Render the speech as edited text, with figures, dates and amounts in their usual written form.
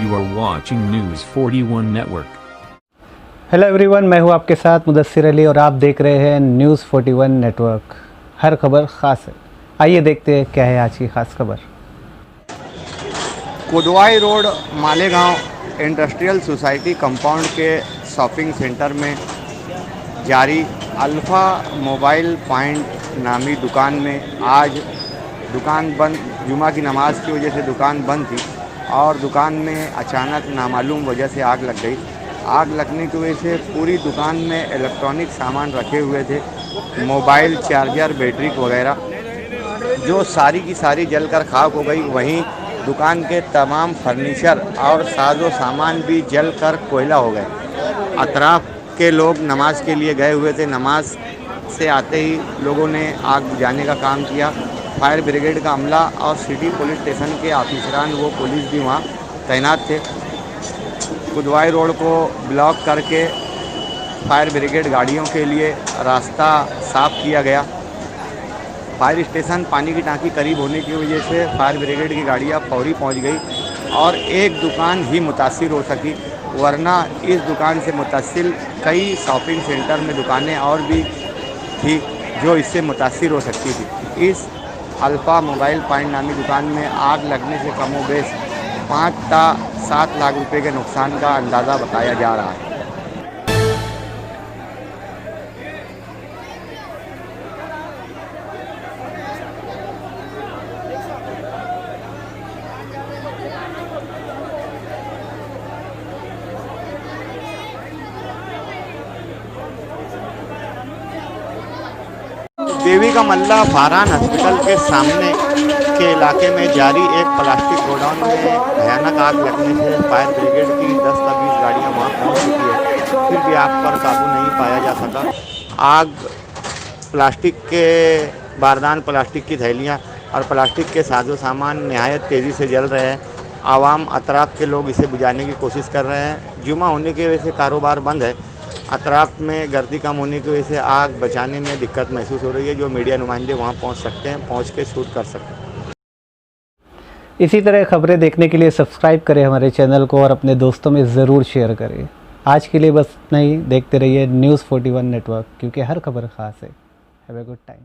You are watching News 41 Network. Hello everyone, मैं हूं आपके साथ मुदस्सिर अली और आप देख रहे हैं न्यूज़ 41 नेटवर्क। हर खबर ख़ास है। आइए देखते हैं क्या है आज की ख़ास खबर। Kodwai road Malegaon industrial society compound के शॉपिंग सेंटर में जारी अल्फ़ा मोबाइल पॉइंट नामी दुकान में आज दुकान बंद, जुमा की नमाज की वजह से दुकान बंद थी और दुकान में अचानक नामालूम वजह से आग लग गई। आग लगने की वजह से पूरी दुकान में इलेक्ट्रॉनिक सामान रखे हुए थे, मोबाइल, चार्जर, बैटरी वगैरह, जो सारी की सारी जलकर खाक हो गई। वहीं दुकान के तमाम फर्नीचर और साजो सामान भी जलकर कोयला हो गए। अतराफ के लोग नमाज के लिए गए हुए थे। नमाज से आते ही लोगों ने आग बुझाने का काम किया। फायर ब्रिगेड का अमला और सिटी पुलिस स्टेशन के ऑफिसरान वो पुलिस भी वहाँ तैनात थे। कोदवाई रोड को ब्लॉक करके फायर ब्रिगेड गाड़ियों के लिए रास्ता साफ़ किया गया। फायर स्टेशन पानी की टांकी करीब होने की वजह से फायर ब्रिगेड की गाड़ियाँ फौरी पहुँच गई और एक दुकान ही मुतासिर हो सकी, वरना इस दुकान से मुतासिर कई शॉपिंग सेंटर में दुकानें और भी थी जो इससे मुतासिर हो सकती थी। इस अल्फ़ा मोबाइल पॉइंट नामी दुकान में आग लगने से कमोबेश 5 से 7 लाख रुपए के नुकसान का अंदाज़ा बताया जा रहा है। देवी का मल्ला फारहान हॉस्पिटल के सामने के इलाके में जारी एक प्लास्टिक गोडाउन में भयानक आग लगने से फायर ब्रिगेड की 10 से 20 गाड़ियाँ वहाँ पहुँच चुकी है, फिर भी आग पर काबू नहीं पाया जा सका। आग प्लास्टिक के बारदान, प्लास्टिक की थैलियाँ और प्लास्टिक के साजो सामान नहायत तेज़ी से जल रहे हैं। आवाम अतराफ के लोग इसे बुझाने की कोशिश कर रहे हैं। जुमा होने की वजह से कारोबार बंद है। अतराफ में गर्दी कम होने की वजह से आग बचाने में दिक्कत महसूस हो रही है। जो मीडिया नुमाइंदे वहां पहुंच सकते हैं, पहुंच के शूट कर सकते हैं। इसी तरह खबरें देखने के लिए सब्सक्राइब करें हमारे चैनल को और अपने दोस्तों में ज़रूर शेयर करें। आज के लिए बस इतना ही। देखते रहिए न्यूज़ 41 नेटवर्क, क्योंकि हर खबर ख़ास है। Have a good time.